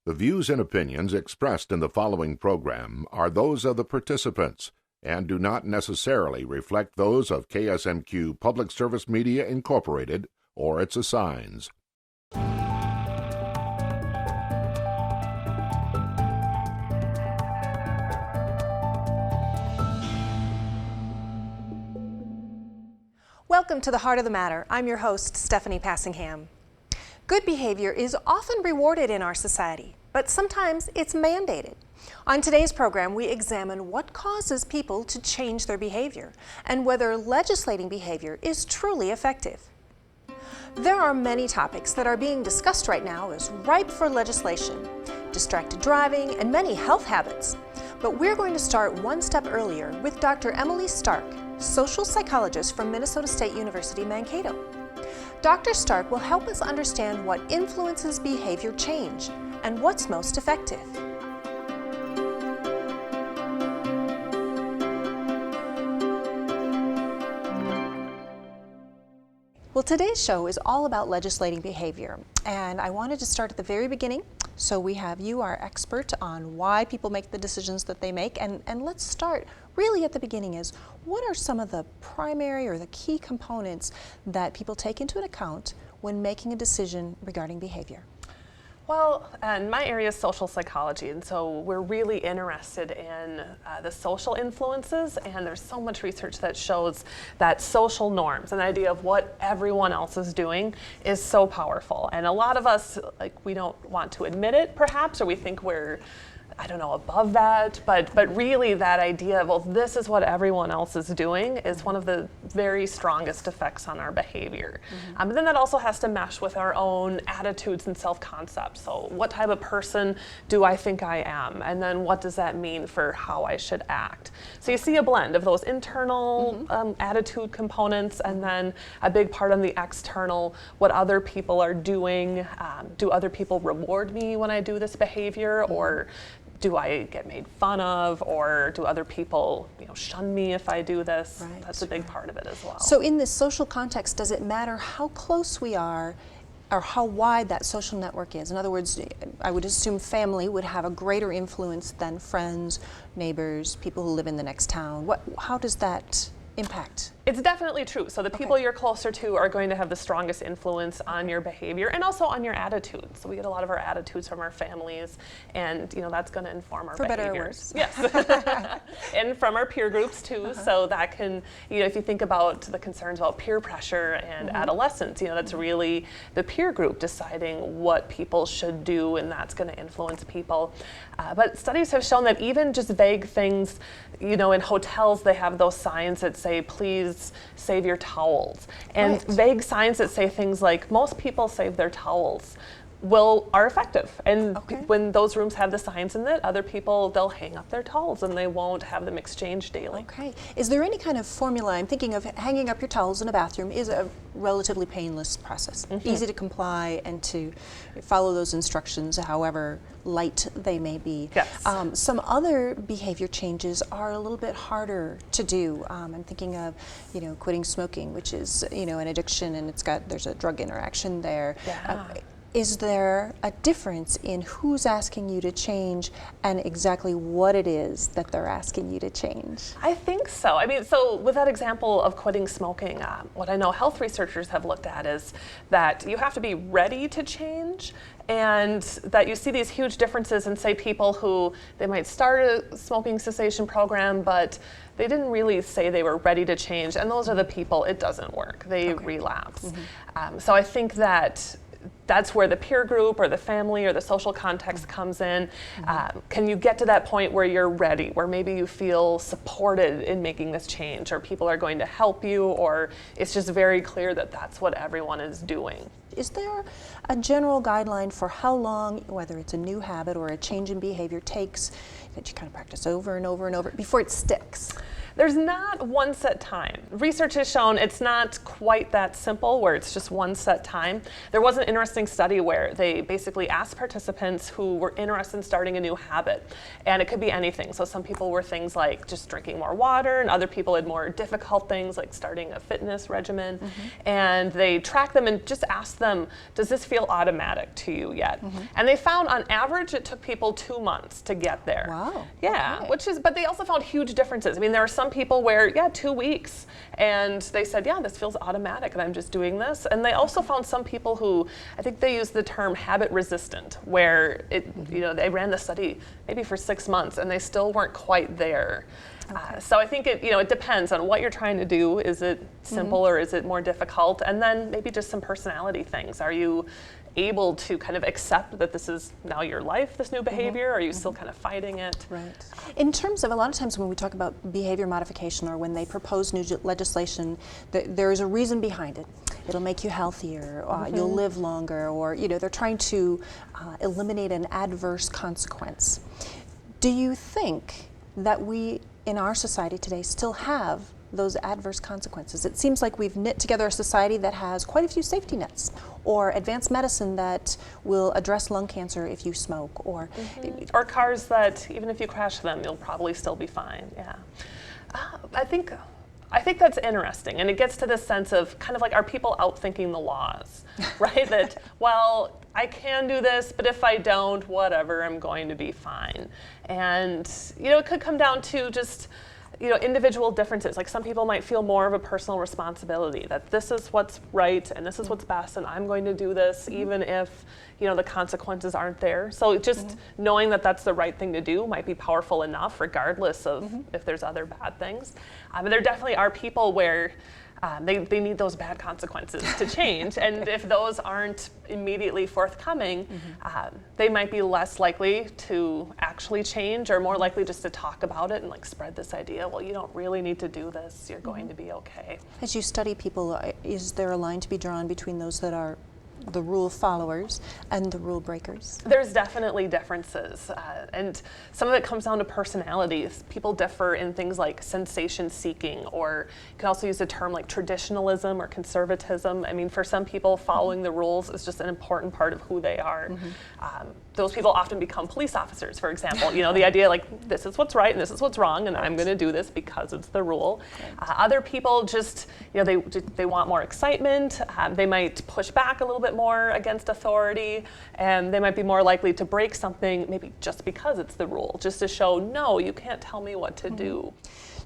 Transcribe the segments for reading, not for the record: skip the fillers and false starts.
The views and opinions expressed in the following program are those of the participants and do not necessarily reflect those of KSMQ Public Service Media Incorporated or its assigns. Welcome to the Heart of the Matter. I'm your host, Stephanie Passingham. Good behavior is often rewarded in our society, but sometimes it's mandated. On today's program, we examine what causes people to change their behavior and whether legislating behavior is truly effective. There are many topics that are being discussed right now as ripe for legislation: distracted driving and many health habits. But we're going to start one step earlier with Dr. Emily Stark, social psychologist from Minnesota State University, Mankato. Dr. Stark will help us understand what influences behavior change and what's most effective. Well, today's show is all about legislating behavior, and I wanted to start at the very beginning. So we have you, our expert, on why people make the decisions that they make, and let's start really at the beginning. Is what are some of the primary or the key components that people take into account when making a decision regarding behavior? Well, and my area is social psychology, and so we're really interested in the social influences, and there's so much research that shows that social norms and the idea of what everyone else is doing is so powerful. And a lot of us, we don't want to admit it perhaps, or we think we're above that, but really that idea of, well, this is what everyone else is doing is one of the very strongest effects on our behavior. But then that also has to mesh with our own attitudes and self-concept. So what type of person do I think I am? And then what does that mean for how I should act? So you see a blend of those internal attitude components, and then a big part on the external, what other people are doing. Do other people reward me when I do this behavior, or do I get made fun of, or do other people, shun me if I do this? Right. That's a big part of it as well. So in this social context, does it matter how close we are or how wide that social network is? In other words, I would assume family would have a greater influence than friends, neighbors, people who live in the next town. How does that impact? It's definitely true. So the people you're closer to are going to have the strongest influence on your behavior and also on your attitude. So we get a lot of our attitudes from our families, and that's going to inform our behaviors. For better or worse. Yes. And from our peer groups too. So that can, if you think about the concerns about peer pressure and adolescence, that's really the peer group deciding what people should do, and that's going to influence people. But studies have shown that even just vague things, in hotels they have those signs that say, please save your towels. And vague signs that say things like, most people save their towels, are effective. And when those rooms have the signs in it, other people, they'll hang up their towels and they won't have them exchanged daily. Okay. Is there any kind of formula? I'm thinking of hanging up your towels in a bathroom is a relatively painless process. Easy to comply and to follow those instructions, however light they may be. Yes. Some other behavior changes are a little bit harder to do. I'm thinking of, quitting smoking, which is, an addiction, and there's a drug interaction there. Yeah. Is there a difference in who's asking you to change and exactly what it is that they're asking you to change? I think so. So with that example of quitting smoking, what I know health researchers have looked at is that you have to be ready to change, and that you see these huge differences in, say, people who they might start a smoking cessation program, but they didn't really say they were ready to change, and those are the people it doesn't work. They relapse. So I think that's where the peer group or the family or the social context comes in. Can you get to that point where you're ready, where maybe you feel supported in making this change, or people are going to help you, or it's just very clear that that's what everyone is doing? Is there a general guideline for how long, whether it's a new habit or a change in behavior, takes that you kind of practice over and over and over before it sticks? There's not one set time. Research has shown it's not quite that simple where it's just one set time. There was an interesting study where they basically asked participants who were interested in starting a new habit, and it could be anything. So some people were things like just drinking more water, and other people had more difficult things like starting a fitness regimen. And they tracked them and just asked them, does this feel automatic to you yet? And they found on average it took people 2 months to get there. Wow. Yeah, but they also found huge differences. I mean, there are some people where, 2 weeks, and they said, yeah, this feels automatic, and I'm just doing this. And they also found some people who, I think they used the term habit resistant, where they ran the study maybe for 6 months, and they still weren't quite there. So I think it depends on what you're trying to do. Is it simple or is it more difficult? And then maybe just some personality things. Are you able to kind of accept that this is now your life, this new behavior? Or are you still kind of fighting it? Right. In terms of, a lot of times when we talk about behavior modification or when they propose new legislation, there is a reason behind it. It'll make you healthier, you'll live longer, or they're trying to eliminate an adverse consequence. Do you think that we in our society today still have those adverse consequences? It seems like we've knit together a society that has quite a few safety nets, or advanced medicine that will address lung cancer if you smoke, or cars that even if you crash them, you'll probably still be fine. Yeah, I think that's interesting, and it gets to this sense of kind of like, are people outthinking the laws, right? That, well, I can do this, but if I don't, whatever, I'm going to be fine. And it could come down to just individual differences. Like, some people might feel more of a personal responsibility that this is what's right and this is what's best, and I'm going to do this even if the consequences aren't there. So just knowing that that's the right thing to do might be powerful enough, regardless of if there's other bad things. But there definitely are people where they need those bad consequences to change, and if those aren't immediately forthcoming, they might be less likely to actually change, or more likely just to talk about it and like spread this idea, well, you don't really need to do this, you're going to be okay. As you study people, is there a line to be drawn between those that are the rule followers and the rule breakers? There's definitely differences, and some of it comes down to personalities. People differ in things like sensation seeking, or you can also use a term like traditionalism or conservatism. I mean, for some people, following the rules is just an important part of who they are. Those people often become police officers, for example. The idea like, this is what's right and this is what's wrong, and I'm going to do this because it's the rule. Other people just, they want more excitement. They might push back a little bit more against authority, and they might be more likely to break something maybe just because it's the rule, just to show, no, you can't tell me what to do.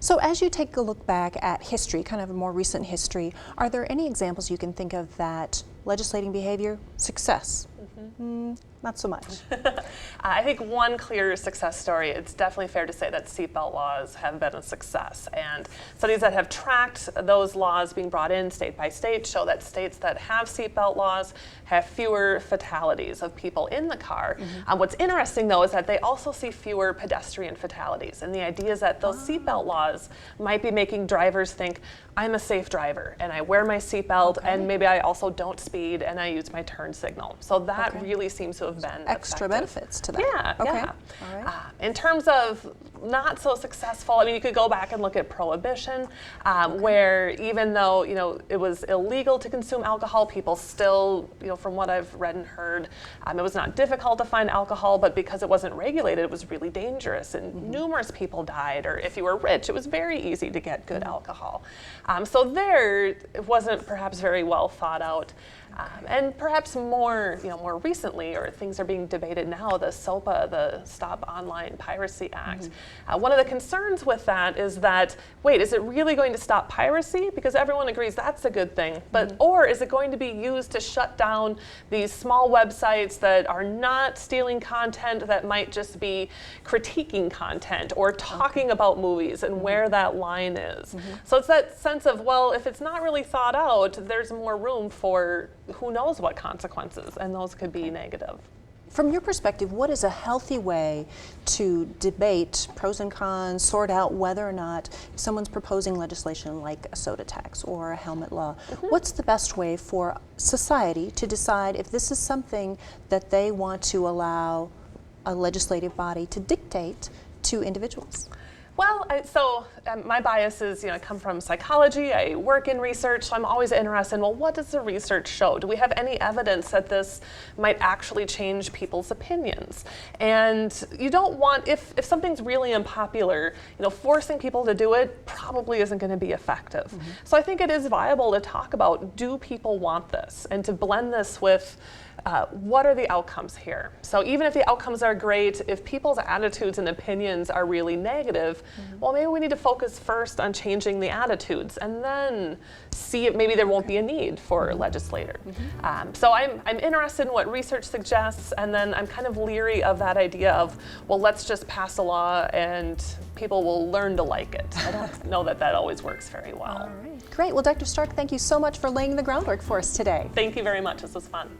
So as you take a look back at history, kind of a more recent history, are there any examples you can think of that legislating behavior, success? Not so much. I think one clear success story, it's definitely fair to say that seatbelt laws have been a success. And studies that have tracked those laws being brought in state by state show that states that have seatbelt laws have fewer fatalities of people in the car. What's interesting, though, is that they also see fewer pedestrian fatalities. And the idea is that those seatbelt laws might be making drivers think, I'm a safe driver, and I wear my seatbelt, and maybe I also don't speed, and I use my turn signal. So that really seems to have been extra effective. Benefits to that. Yeah, okay. yeah. All right. In terms of not so successful, I mean, you could go back and look at prohibition, where even though it was illegal to consume alcohol, people still, from what I've read and heard, it was not difficult to find alcohol, but because it wasn't regulated, it was really dangerous, and numerous people died. Or if you were rich, it was very easy to get good alcohol. So there, it wasn't perhaps very well thought out. And perhaps more recently, or things are being debated now, the SOPA, the Stop Online Piracy Act. One of the concerns with that is that, wait, is it really going to stop piracy? Because everyone agrees that's a good thing, but or is it going to be used to shut down these small websites that are not stealing content, that might just be critiquing content or talking about movies, and where that line is. So it's that sense of, well, if it's not really thought out, there's more room for who knows what consequences, and those could be negative. From your perspective, what is a healthy way to debate pros and cons, sort out whether or not someone's proposing legislation like a soda tax or a helmet law? What's the best way for society to decide if this is something that they want to allow a legislative body to dictate to individuals? Well, my bias is, I come from psychology, I work in research, so I'm always interested in, well, what does the research show? Do we have any evidence that this might actually change people's opinions? And you don't want, if something's really unpopular, forcing people to do it probably isn't going to be effective. Mm-hmm. So I think it is viable to talk about, do people want this? And to blend this with what are the outcomes here? So even if the outcomes are great, if people's attitudes and opinions are really negative, mm-hmm. well, maybe we need to focus first on changing the attitudes and then see if maybe there won't be a need for a legislator. Mm-hmm. So I'm interested in what research suggests, and then I'm kind of leery of that idea of, well, let's just pass a law and people will learn to like it. I don't know that always works very well. All right, great. Well, Dr. Stark, thank you so much for laying the groundwork for us today. Thank you very much. This was fun.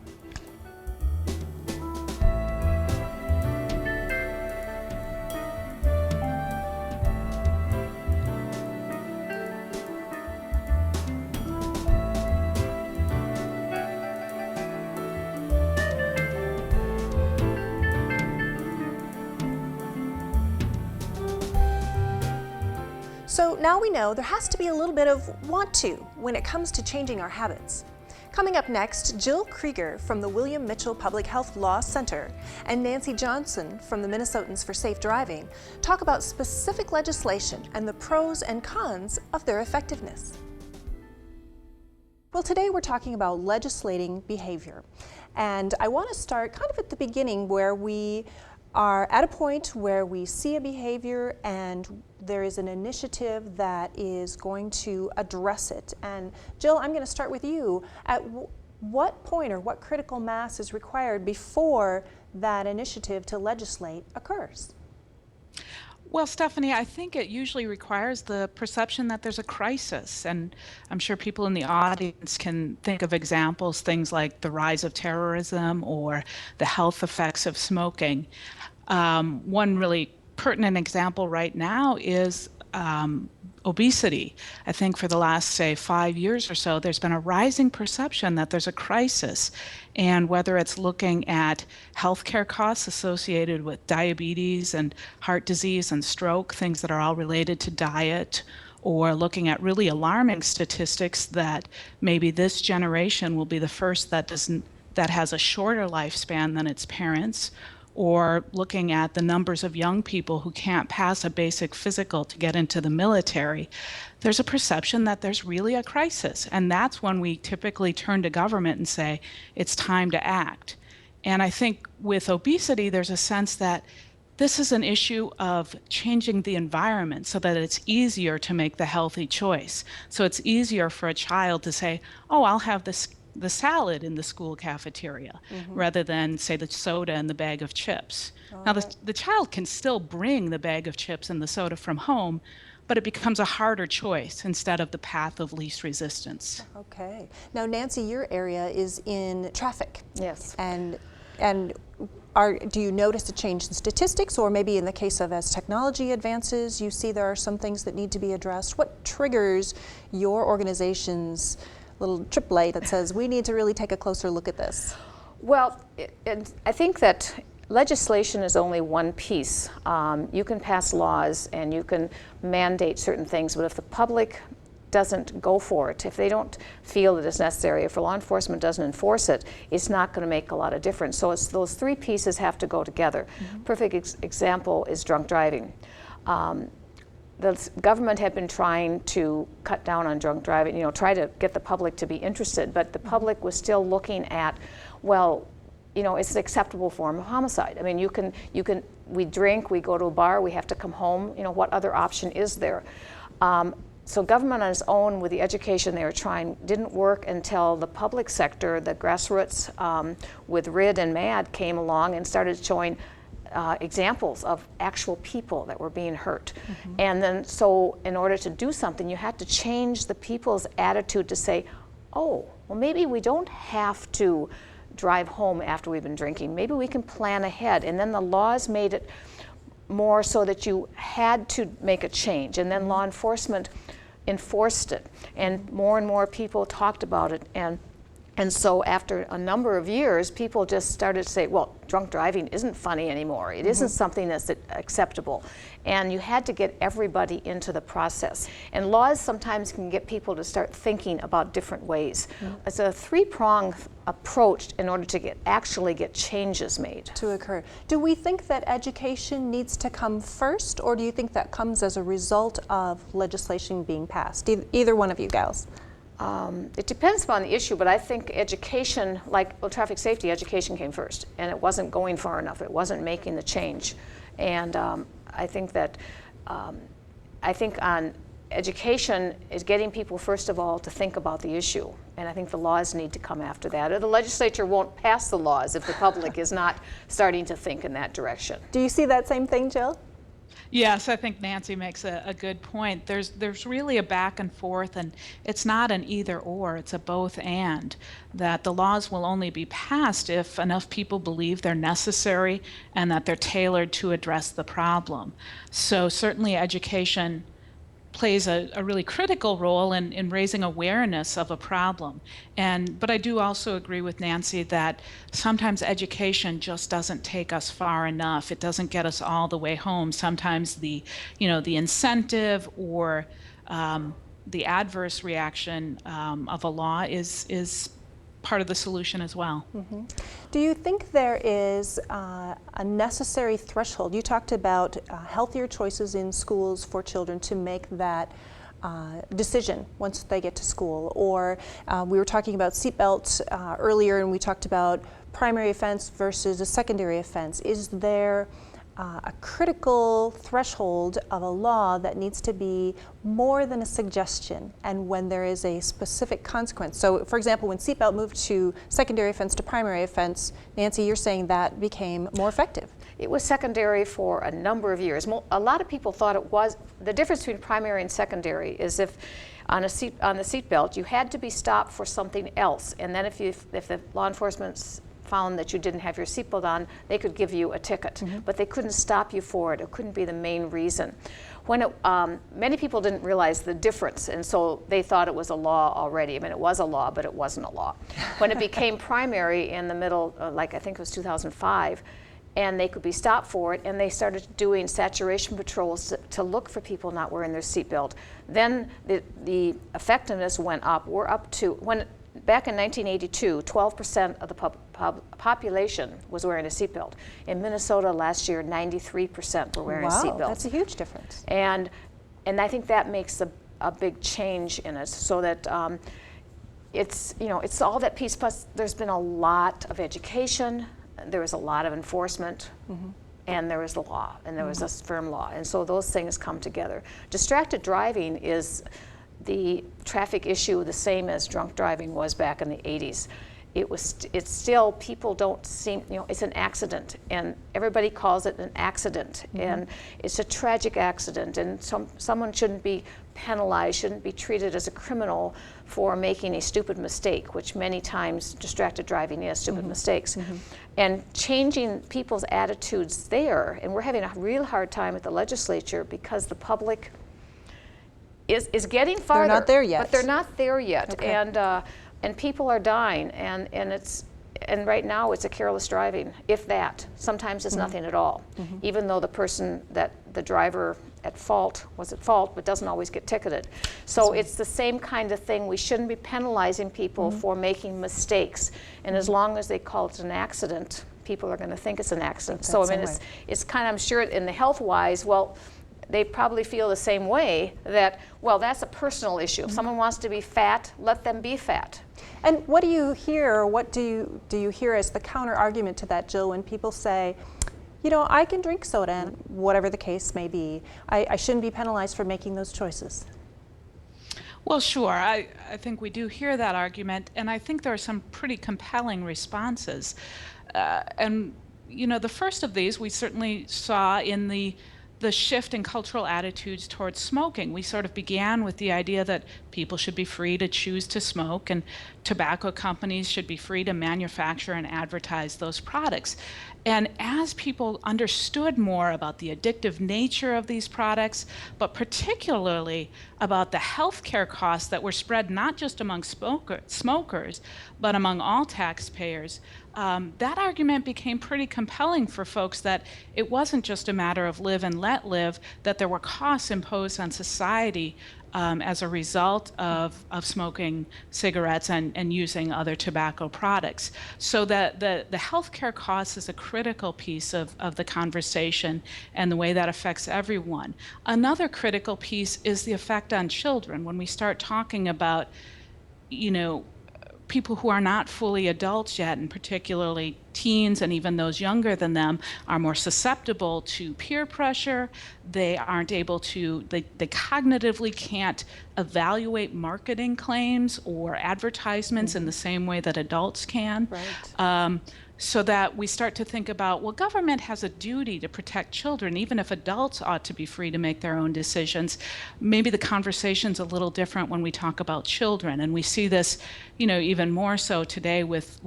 So now we know there has to be a little bit of want to when it comes to changing our habits. Coming up next, Jill Krieger from the William Mitchell Public Health Law Center and Nancy Johnson from the Minnesotans for Safe Driving talk about specific legislation and the pros and cons of their effectiveness. Well, today we're talking about legislating behavior. And I want to start kind of at the beginning, where we are at a point where we see a behavior and there is an initiative that is going to address it. And Jill, I'm going to start with you. At what point or what critical mass is required before that initiative to legislate occurs? Well, Stephanie, I think it usually requires the perception that there's a crisis. And I'm sure people in the audience can think of examples, things like the rise of terrorism or the health effects of smoking. One really pertinent example right now is obesity. I think for the last, say, 5 years or so, there's been a rising perception that there's a crisis. And whether it's looking at healthcare costs associated with diabetes and heart disease and stroke, things that are all related to diet, or looking at really alarming statistics that maybe this generation will be the first that has a shorter lifespan than its parents, or looking at the numbers of young people who can't pass a basic physical to get into the military, there's a perception that there's really a crisis. And that's when we typically turn to government and say, it's time to act. And I think with obesity, there's a sense that this is an issue of changing the environment so that it's easier to make the healthy choice. So it's easier for a child to say, oh, I'll have the salad in the school cafeteria, mm-hmm. rather than, say, the soda and the bag of chips. Now, the child can still bring the bag of chips and the soda from home, but it becomes a harder choice instead of the path of least resistance. Okay. Now, Nancy, your area is in traffic. Yes. And do you notice a change in statistics, or maybe in the case of as technology advances, you see there are some things that need to be addressed? What triggers your organization's little trip light that says we need to really take a closer look at this? Well, I think that legislation is only one piece. You can pass laws and you can mandate certain things, but if the public doesn't go for it, if they don't feel that it's necessary, if law enforcement doesn't enforce it, it's not going to make a lot of difference. So it's those three pieces have to go together. Mm-hmm. Perfect example is drunk driving. The government had been trying to cut down on drunk driving, try to get the public to be interested, but the public was still looking at, well, it's an acceptable form of homicide. I mean, we drink, we go to a bar, we have to come home, what other option is there? So government on its own, with the education they were trying, didn't work until the public sector, the grassroots with RID and MAD came along and started showing examples of actual people that were being hurt. Mm-hmm. And then, so in order to do something, you had to change the people's attitude to say, oh, well, maybe we don't have to drive home after we've been drinking. Maybe we can plan ahead. And then the laws made it more so that you had to make a change. And then law enforcement enforced it. And more people talked about it. And so after a number of years, people just started to say, well, drunk driving isn't funny anymore. It isn't something that's acceptable. And you had to get everybody into the process. And laws sometimes can get people to start thinking about different ways. It's a three-pronged approach in order to actually get changes made. To occur. Do we think that education needs to come first, or do you think that comes as a result of legislation being passed? Either one of you gals. It depends upon the issue, but I think education, like traffic safety, education came first, and it wasn't going far enough. It wasn't making the change. And I think that, I think on education is getting people, first of all, to think about the issue. And I think the laws need to come after that. Or the legislature won't pass the laws if the public is not starting to think in that direction. Do you see that same thing, Jill? Yes, I think Nancy makes a good point. There's really a back and forth, and it's not an either or, it's a both and, that the laws will only be passed if enough people believe they're necessary and that they're tailored to address the problem. So certainly education plays a really critical role in raising awareness of a problem. But I do also agree with Nancy that sometimes education just doesn't take us far enough. It doesn't get us all the way home. Sometimes the incentive or the adverse reaction of a law is part of the solution as well. Do you think there is a necessary threshold? You talked about healthier choices in schools for children to make that decision once they get to school. Or we were talking about seatbelts earlier, and we talked about primary offense versus a secondary offense. Is there a critical threshold of a law that needs to be more than a suggestion, and when there is a specific consequence? So, for example, when seatbelt moved to secondary offense to primary offense, Nancy, you're saying that became more effective. It was secondary for a number of years. A lot of people thought it was. The difference between primary and secondary is if on the seatbelt you had to be stopped for something else, and then if the law enforcement found that you didn't have your seatbelt on, they could give you a ticket, but they couldn't stop you for it. It couldn't be the main reason. When many people didn't realize the difference, and so they thought it was a law already. I mean, it was a law, but it wasn't a law. When it became primary in the middle, like I think it was 2005, and they could be stopped for it, and they started doing saturation patrols to look for people not wearing their seatbelt. Then the effectiveness went up. We're up to, back in 1982, 12% of the population was wearing a seatbelt. In Minnesota last year, 93% were wearing seatbelts. Wow, that's a huge difference. And I think that makes a big change in it, so that it's all that piece. Plus, there's been a lot of education. There was a lot of enforcement. And there was the law, and there was a firm law, and so those things come together. Distracted driving is the traffic issue the same as drunk driving was back in the 80s. It's still, people don't seem, it's an accident, and everybody calls it an accident, and it's a tragic accident, and someone shouldn't be penalized, shouldn't be treated as a criminal for making a stupid mistake, which many times distracted driving is, stupid mistakes. And changing people's attitudes there, and we're having a real hard time at the legislature because the public is getting farther. They're not there yet. But they're not there yet. Okay. And people are dying, and right now it's a careless driving, if that. Sometimes it's nothing at all, even though the driver was at fault, but doesn't always get ticketed. So it's the same kind of thing. We shouldn't be penalizing people for making mistakes, and as long as they call it an accident, people are going to think it's an accident. So I mean, it's kind of, I'm sure in the health-wise, well, they probably feel the same way, that, well, that's a personal issue. If someone wants to be fat, let them be fat. And what do you hear, or what do you hear as the counter argument to that, Jill, when people say, I can drink soda, and whatever the case may be, I shouldn't be penalized for making those choices? Well, sure. I think we do hear that argument, and I think there are some pretty compelling responses. The first of these we certainly saw in the shift in cultural attitudes towards smoking. We sort of began with the idea that people should be free to choose to smoke, and tobacco companies should be free to manufacture and advertise those products. And as people understood more about the addictive nature of these products, but particularly about the healthcare costs that were spread not just among smokers, but among all taxpayers, that argument became pretty compelling for folks that it wasn't just a matter of live and let live, that there were costs imposed on society as a result of smoking cigarettes and using other tobacco products. So that the healthcare cost is a critical piece of the conversation and the way that affects everyone. Another critical piece is the effect on children. When we start talking about, people who are not fully adults yet, and particularly teens and even those younger than them, are more susceptible to peer pressure. They aren't able to, they cognitively can't evaluate marketing claims or advertisements in the same way that adults can. Right. So that we start to think about, well, government has a duty to protect children, even if adults ought to be free to make their own decisions. Maybe the conversation's a little different when we talk about children, and we see this, even more so today with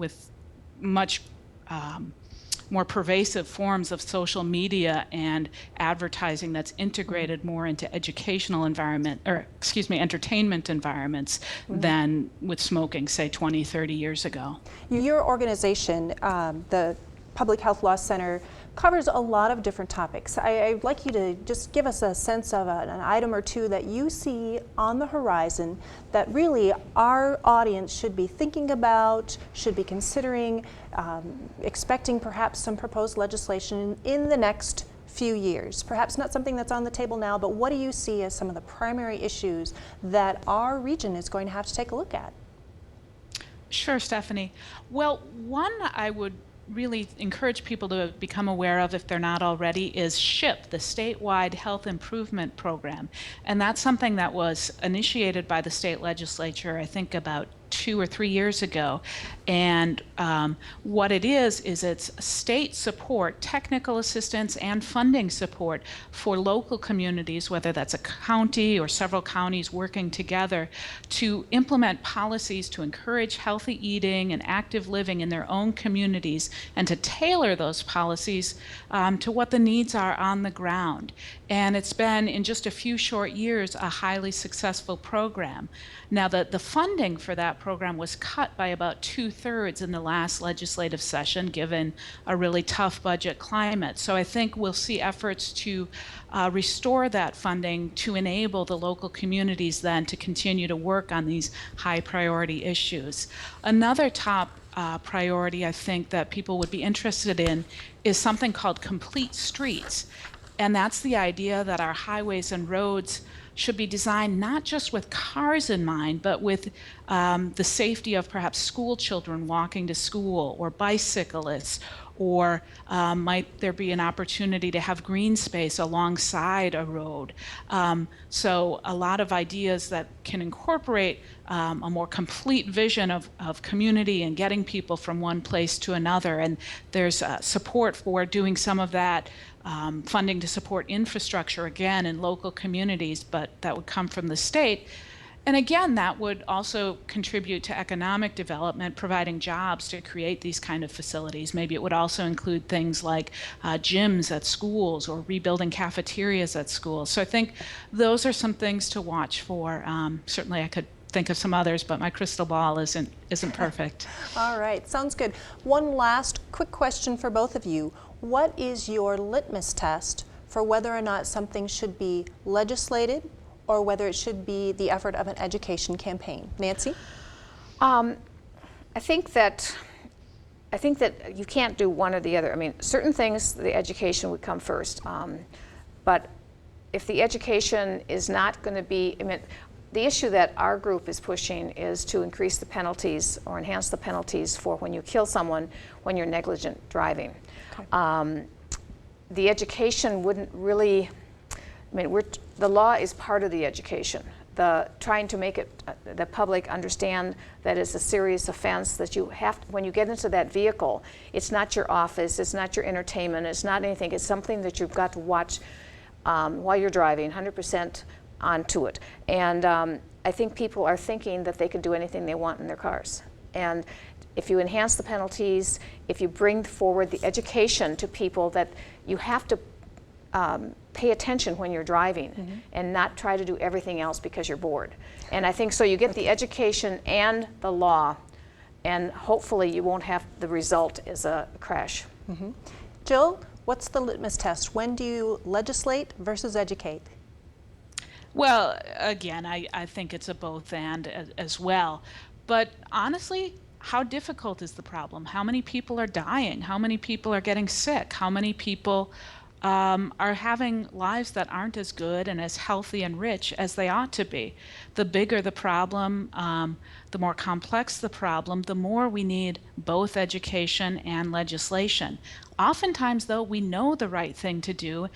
much more pervasive forms of social media and advertising that's integrated more into entertainment environments than with smoking, say 20, 30 years ago. Your organization, the Public Health Law Center, covers a lot of different topics. I'd like you to just give us a sense of an item or two that you see on the horizon that really our audience should be thinking about, should be considering, expecting perhaps some proposed legislation in the next few years. Perhaps not something that's on the table now, but what do you see as some of the primary issues that our region is going to have to take a look at? Sure, Stephanie. Well, one I would really encourage people to become aware of, if they're not already, is SHIP, the Statewide Health Improvement Program. And that's something that was initiated by the state legislature, I think about 2 or 3 years ago. And what it is it's state support, technical assistance, and funding support for local communities, whether that's a county or several counties working together to implement policies to encourage healthy eating and active living in their own communities, and to tailor those policies to what the needs are on the ground. And it's been, in just a few short years, a highly successful program. Now, the funding for that program was cut by about 2/3 in the last legislative session, given a really tough budget climate. So I think we'll see efforts to restore that funding to enable the local communities then to continue to work on these high priority issues. Another top priority I think that people would be interested in is something called complete streets. And that's the idea that our highways and roads should be designed not just with cars in mind, but with the safety of perhaps school children walking to school, or bicyclists, or might there be an opportunity to have green space alongside a road. So a lot of ideas that can incorporate a more complete vision of community and getting people from one place to another. And there's support for doing some of that, funding to support infrastructure, again, in local communities, but that would come from the state. And again, that would also contribute to economic development, providing jobs to create these kind of facilities. Maybe it would also include things like gyms at schools, or rebuilding cafeterias at schools. So I think those are some things to watch for. Certainly I could think of some others, but my crystal ball isn't perfect. All right, sounds good. One last quick question for both of you. What is your litmus test for whether or not something should be legislated, or whether it should be the effort of an education campaign? Nancy? I think that you can't do one or the other. I mean, certain things, the education would come first. But if the education is not going to be, the issue that our group is pushing is to increase the penalties, or enhance the penalties, for when you kill someone when you're negligent driving. Okay. The education wouldn't really, the law is part of the education. Trying to make it, the public understand that it's a serious offense, that you have to, when you get into that vehicle, it's not your office, it's not your entertainment, it's not anything, it's something that you've got to watch while you're driving, 100% onto it. And I think people are thinking that they can do anything they want in their cars. And if you enhance the penalties, if you bring forward the education to people that you have to pay attention when you're driving and not try to do everything else because you're bored. And I think so you get the education and the law, and hopefully you won't have the result as a crash. Jill, what's the litmus test? When do you legislate versus educate? Well, again, I think it's a both and as well. But honestly, how difficult is the problem? How many people are dying? How many people are getting sick? How many people are having lives that aren't as good and as healthy and rich as they ought to be? The bigger the problem, the more complex the problem, the more we need both education and legislation. Oftentimes, though, we know the right thing to do,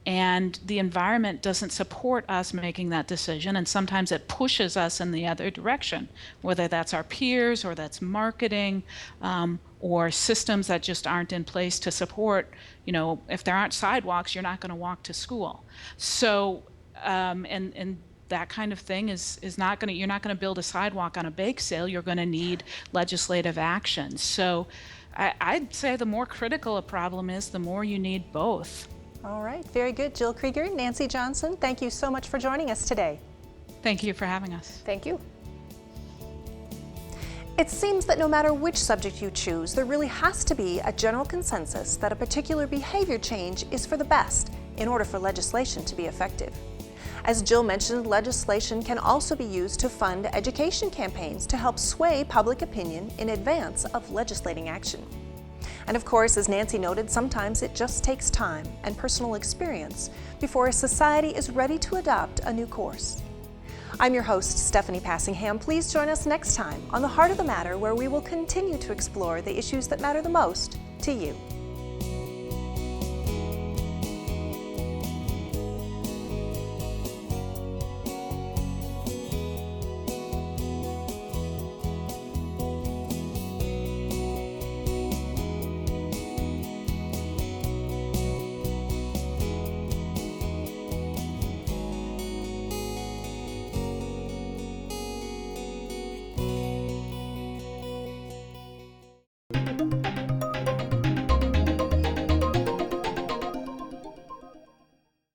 and the environment doesn't support us making that decision, and sometimes it pushes us in the other direction, whether that's our peers or that's marketing, or systems that just aren't in place to support, if there aren't sidewalks, you're not going to walk to school. So, and that kind of thing is not going to, you're not going to build a sidewalk on a bake sale, you're going to need legislative action. So I'd say the more critical a problem is, the more you need both. All right, very good. Jill Krieger, Nancy Johnson, thank you so much for joining us today. Thank you for having us. Thank you. It seems that no matter which subject you choose, there really has to be a general consensus that a particular behavior change is for the best in order for legislation to be effective. As Jill mentioned, legislation can also be used to fund education campaigns to help sway public opinion in advance of legislating action. And of course, as Nancy noted, sometimes it just takes time and personal experience before a society is ready to adopt a new course. I'm your host, Stephanie Passingham. Please join us next time on The Heart of the Matter, where we will continue to explore the issues that matter the most to you.